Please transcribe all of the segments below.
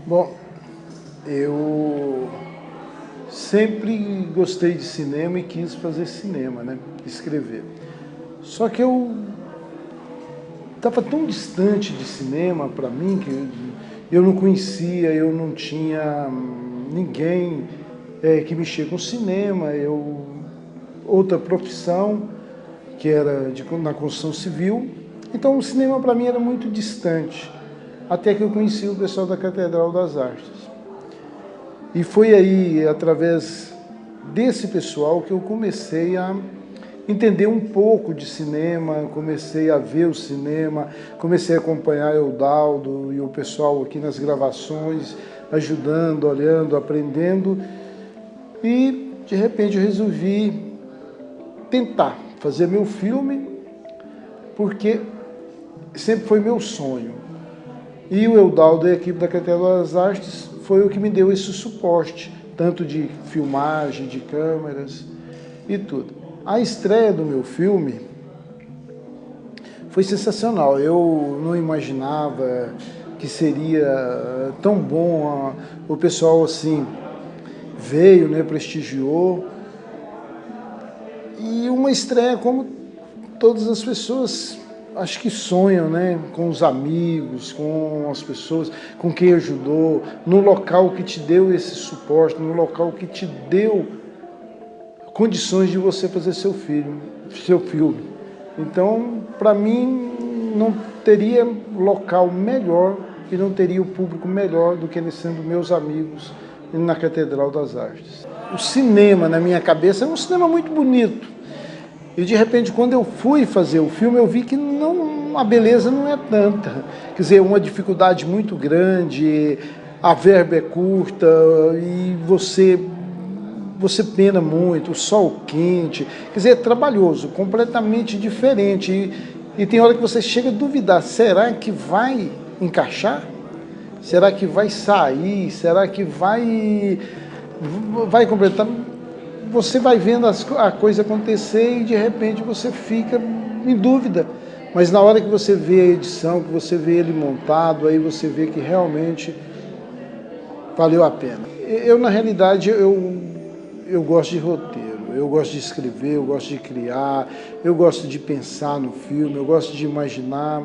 Bom, eu sempre gostei de cinema e quis fazer cinema, né? Escrever. Só que eu estava tão distante de cinema para mim que eu não conhecia, eu não tinha ninguém que mexia com cinema, outra profissão que era na construção civil. Então o cinema para mim era muito distante, até que eu conheci o pessoal da Catedral das Artes. E foi aí, através desse pessoal, que eu comecei a entender um pouco de cinema, comecei a ver o cinema, comecei a acompanhar Eudaldo e o pessoal aqui nas gravações, ajudando, olhando, aprendendo. E, de repente, eu resolvi tentar fazer meu filme, porque sempre foi meu sonho. E o Eudaldo e a equipe da Catedral das Artes foi o que me deu esse suporte, tanto de filmagem, de câmeras e tudo. A estreia do meu filme foi sensacional. Eu não imaginava que seria tão bom. O pessoal assim veio, né, prestigiou. E uma estreia como todas as pessoas acho que sonham, né, com os amigos, com as pessoas, com quem ajudou, no local que te deu esse suporte, no local que te deu condições de você fazer seu filme. Então, para mim, não teria local melhor e não teria o público melhor do que sendo meus amigos na Catedral das Artes. O cinema, na minha cabeça, é um cinema muito bonito. E de repente, quando eu fui fazer o filme, eu vi que a beleza não é tanta. Quer dizer, uma dificuldade muito grande, a verba é curta e você pena muito, o sol quente. Quer dizer, é trabalhoso, completamente diferente. E tem hora que você chega a duvidar, será que vai encaixar? Será que vai sair? Será que vai completar? Você vai vendo a coisa acontecer e de repente você fica em dúvida. Mas na hora que você vê a edição, que você vê ele montado, aí você vê que realmente valeu a pena. Eu na realidade, eu gosto de roteiro, eu gosto de escrever, eu gosto de criar, eu gosto de pensar no filme, eu gosto de imaginar.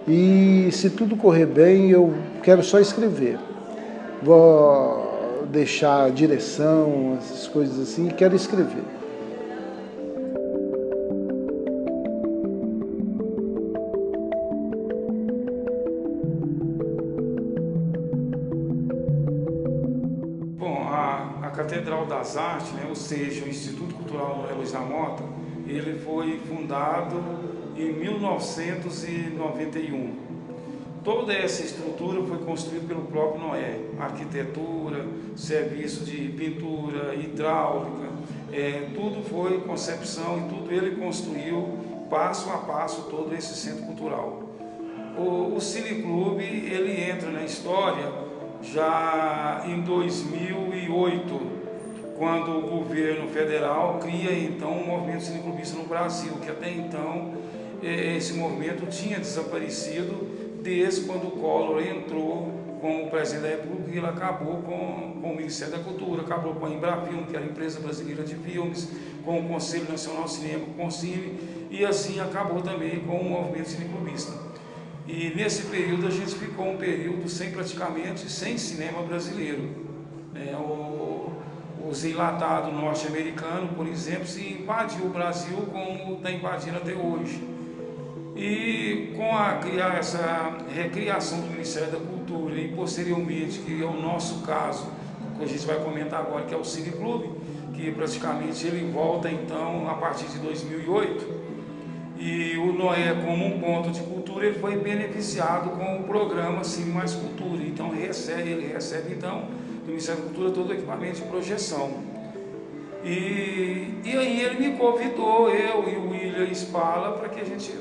E se tudo correr bem, eu quero só escrever. Vou deixar a direção, essas coisas assim, e quero escrever. Bom, a Catedral das Artes, né, ou seja, o Instituto Cultural Noé Luiz da Mota, ele foi fundado em 1991. Toda essa estrutura foi construída pelo próprio Noé, arquitetura, serviço de pintura, hidráulica, tudo foi concepção e tudo ele construiu passo a passo todo esse centro cultural. O Cineclube, ele entra na história já em 2008, quando o governo federal cria então um movimento cineclubista no Brasil, que até então esse movimento tinha desaparecido desde quando o Collor entrou como presidente da República e ele acabou com o Ministério da Cultura, acabou com a Embrafilme, que era a empresa brasileira de filmes, com o Conselho Nacional de Cinema, com o Cine, e assim acabou também com o movimento cineclubista. E nesse período a gente ficou um período praticamente sem cinema brasileiro. Os enlatados norte-americanos, por exemplo, se invadiu o Brasil como está invadindo até hoje. E com essa recriação do Ministério da Cultura e posteriormente, que é o nosso caso, que a gente vai comentar agora, que é o Cineclube, que praticamente ele volta então a partir de 2008, e o Noé, como um ponto de cultura, ele foi beneficiado com o programa Cine Mais Cultura. Então ele recebe então do Ministério da Cultura todo o equipamento de projeção. E aí ele me convidou, eu e o William Spala, para que a gente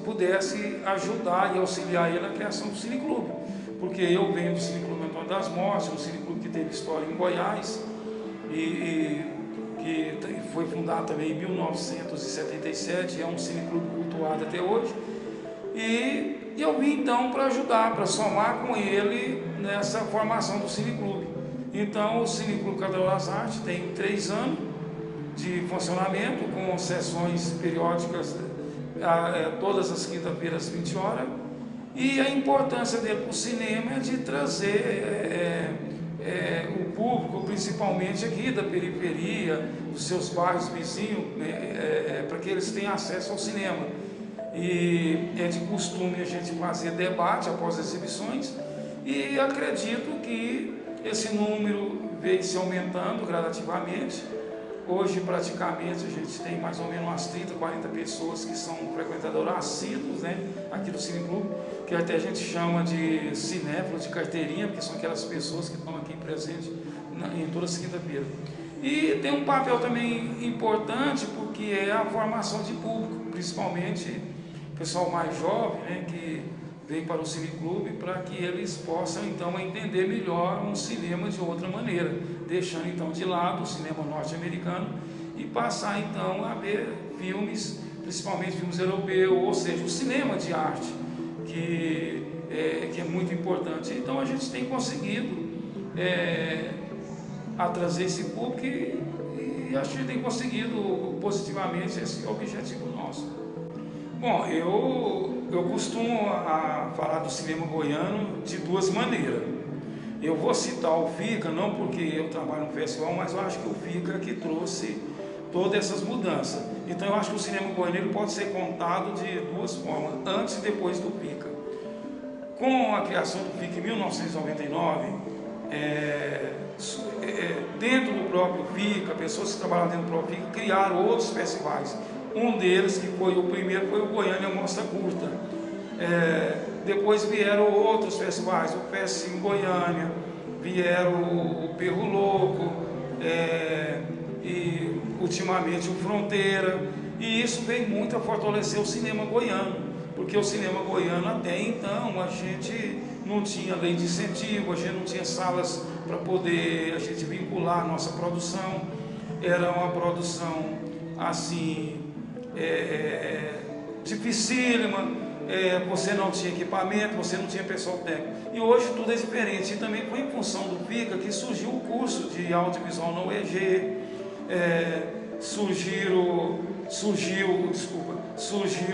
pudesse ajudar e auxiliar ele na criação do Cineclube, porque eu venho do Cineclube Antônio das Mortes, um cineclube que teve história em Goiás e que foi fundado também em 1977, é um cineclube cultuado até hoje. E eu vim então para ajudar, para somar com ele nessa formação do cineclube. Então o Cineclube Catedral das Artes tem 3 anos de funcionamento, com sessões periódicas todas as quintas-feiras, 20 horas. E a importância dele para o cinema é de trazer o público, principalmente aqui da periferia, dos seus bairros vizinhos, para que eles tenham acesso ao cinema. E é de costume a gente fazer debate após as exibições, e acredito que esse número veio se aumentando gradativamente. Hoje, praticamente, a gente tem mais ou menos umas 30, 40 pessoas que são frequentadoras assíduos, né, aqui do Cineclube, que até a gente chama de cinéfilo, de carteirinha, porque são aquelas pessoas que estão aqui presentes em todas as quinta-feiras. E tem um papel também importante, porque é a formação de público, principalmente o pessoal mais jovem, né, que vem para o Cineclube, para que eles possam então entender melhor um cinema de outra maneira, deixando então de lado o cinema norte-americano e passar então a ver filmes, principalmente filmes europeus, ou seja, o cinema de arte, que é muito importante. Então a gente tem conseguido trazer esse público e acho que tem conseguido positivamente esse objetivo nosso. Bom, eu costumo falar do cinema goiano de 2 maneiras. Eu vou citar o FICA, não porque eu trabalho no festival, mas eu acho que o FICA que trouxe todas essas mudanças. Então eu acho que o cinema goiano ele pode ser contado de 2 formas, antes e depois do FICA. Com a criação do FICA em 1999, dentro do próprio FICA, pessoas que trabalhavam dentro do próprio FICA criaram outros festivais. Um deles, que foi o primeiro, foi o Goiânia Mostra Curta. Depois vieram outros festivais, o Fest em Goiânia, vieram o Perro Louco, e ultimamente o Fronteira. E isso veio muito a fortalecer o cinema goiano, porque o cinema goiano até então a gente não tinha lei de incentivo, a gente não tinha salas para poder a gente vincular a nossa produção. Era uma produção assim, dificílima, você não tinha equipamento, você não tinha pessoal técnico. E hoje tudo é diferente. E também foi em função do FICA que surgiu o curso de audiovisual na UEG, surgiu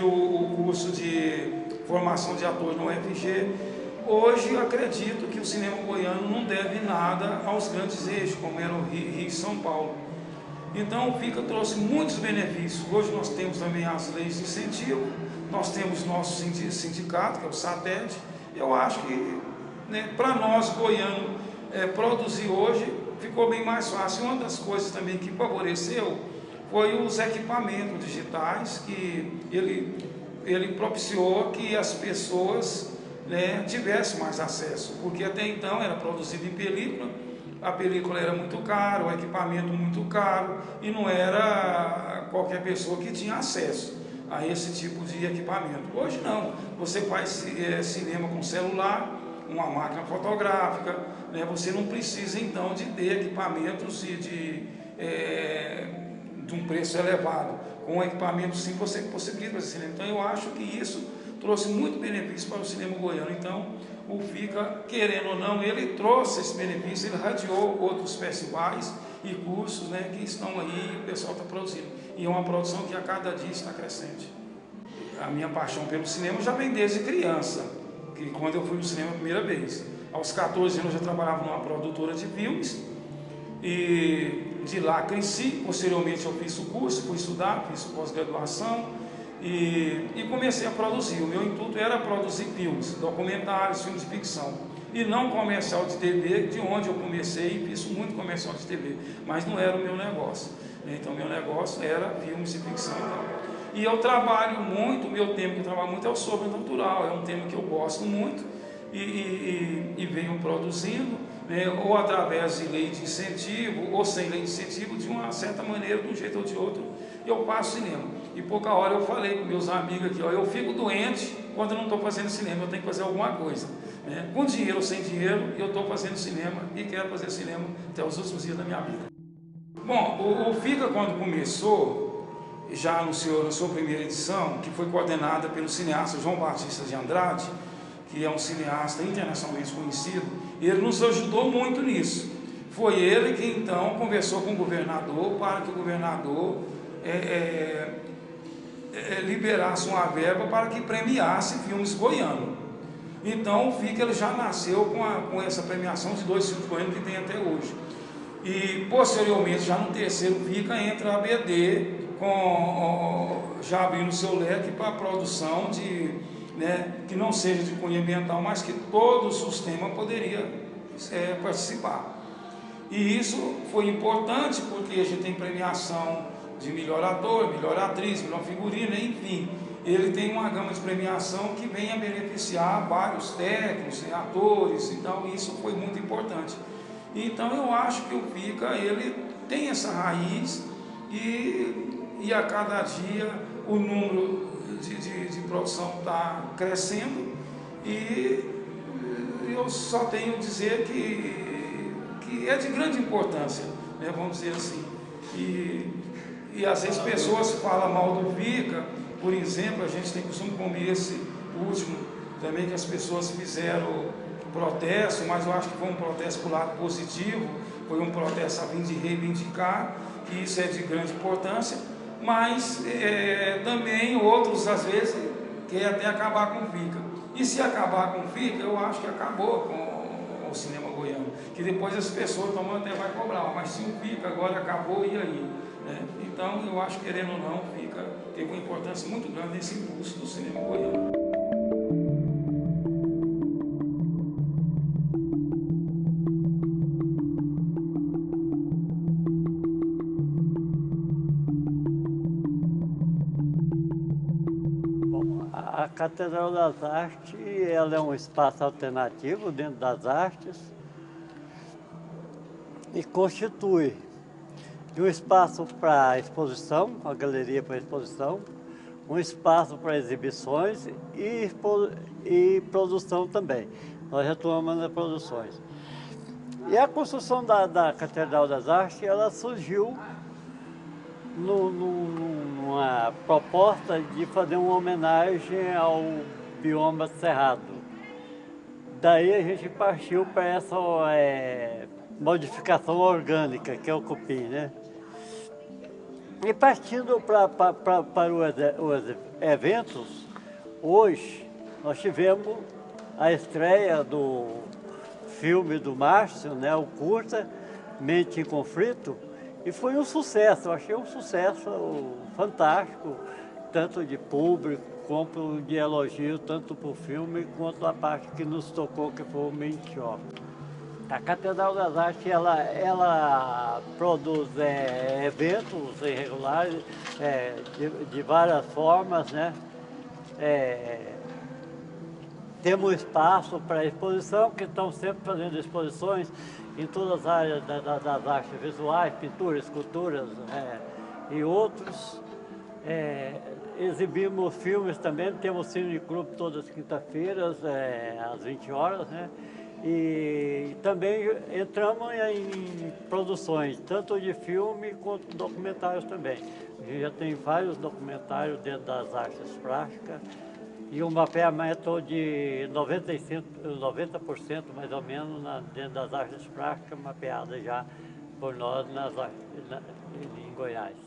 o curso de formação de atores na UFG. Hoje eu acredito que o cinema goiano não deve nada aos grandes eixos, como era o Rio e São Paulo. Então o FICA trouxe muitos benefícios. Hoje nós temos também as leis de incentivo, nós temos nosso sindicato, que é o SATED. Eu acho que, né, para nós goianos produzir hoje ficou bem mais fácil. Uma das coisas também que favoreceu foi os equipamentos digitais, que ele propiciou que as pessoas, né, tivessem mais acesso, porque até então era produzido em película. A película era muito cara, o equipamento muito caro, e não era qualquer pessoa que tinha acesso a esse tipo de equipamento. Hoje não, você faz cinema com celular, uma máquina fotográfica, né? Você não precisa então de ter equipamentos de um preço elevado. Com o equipamento sim você possibilita fazer cinema. Então eu acho que isso trouxe muito benefício para o cinema goiano. Então o FICA, querendo ou não, ele trouxe esse benefício, ele radiou outros festivais e cursos, né, que estão aí e o pessoal está produzindo. E é uma produção que a cada dia está crescente. A minha paixão pelo cinema já vem desde criança, que quando eu fui no cinema a primeira vez. Aos 14 anos eu já trabalhava numa produtora de filmes, e de lá cresci. Posteriormente eu fiz o curso, fui estudar, fiz pós-graduação, e comecei a produzir. O meu intuito era produzir filmes, documentários, filmes de ficção, e não comercial de TV, de onde eu comecei e fiz muito comercial de TV, mas não era o meu negócio. Então meu negócio era filmes de ficção e tal. E eu trabalho muito, o meu tema que eu trabalho muito é o sobrenatural, é um tema que eu gosto muito e venho produzindo, né, ou através de lei de incentivo, ou sem lei de incentivo, de uma certa maneira, de um jeito ou de outro, eu faço cinema. E pouca hora eu falei com meus amigos aqui, ó, eu fico doente quando eu não estou fazendo cinema, eu tenho que fazer alguma coisa, né? Com dinheiro ou sem dinheiro, eu estou fazendo cinema e quero fazer cinema até os últimos dias da minha vida. Bom, o FICA, quando começou, já anunciou na sua primeira edição, que foi coordenada pelo cineasta João Batista de Andrade, que é um cineasta internacionalmente conhecido, e ele nos ajudou muito nisso. Foi ele que então conversou com o governador para que o governador liberasse uma verba para que premiasse filmes goianos. Então o FICA ele já nasceu com essa premiação de 2 filmes goianos que tem até hoje. E posteriormente, já no terceiro FICA, entra a BD, já abrindo seu leque para a produção que não seja de cunho ambiental, mas que todo o sistema poderia participar. E isso foi importante porque a gente tem premiação de melhor ator, melhor atriz, melhor figurino, enfim. Ele tem uma gama de premiação que vem a beneficiar vários técnicos, atores, então isso foi muito importante. Então eu acho que o FICA ele tem essa raiz e a cada dia o número de produção está crescendo e eu só tenho a dizer que é de grande importância, né, vamos dizer assim. E às vezes pessoas falam mal do FICA, por exemplo, a gente tem costume como esse último também que as pessoas fizeram protesto, mas eu acho que foi um protesto por lado positivo, foi um protesto a fim de reivindicar, que isso é de grande importância, mas também outros às vezes querem até acabar com o FICA. E se acabar com o FICA, eu acho que acabou com o cinema goiano, que depois as pessoas até vai cobrar, mas se o FICA agora acabou, e aí? Né? Então eu acho que querendo ou não, o FICA teve uma importância muito grande nesse impulso do cinema goiano. A Catedral das Artes ela é um espaço alternativo dentro das artes e constitui um espaço para exposição, uma galeria para exposição, um espaço para exibições e produção também. Nós atuamos nas produções. E a construção da Catedral das Artes ela surgiu numa proposta de fazer uma homenagem ao bioma cerrado. Daí a gente partiu para essa modificação orgânica, que é o cupim, né? E partindo para os eventos, hoje nós tivemos a estreia do filme do Márcio, né, o curta Mente em Conflito, e foi um sucesso, eu achei um sucesso fantástico, tanto de público, quanto de elogio, tanto para o filme, quanto a parte que nos tocou, que foi o Mente Off. A Catedral das Artes, ela produz eventos irregulares, de várias formas, né? Temos espaço para exposição, que estão sempre fazendo exposições em todas as áreas das artes visuais, pinturas, esculturas e outros. Exibimos filmes também, temos cineclube todas as quintas-feiras, às 20 horas, né? E também entramos em produções, tanto de filme quanto documentários também. A gente já tem vários documentários dentro das artes plásticas e um mapeamento de 90% mais ou menos dentro das artes plásticas mapeadas já por nós em Goiás.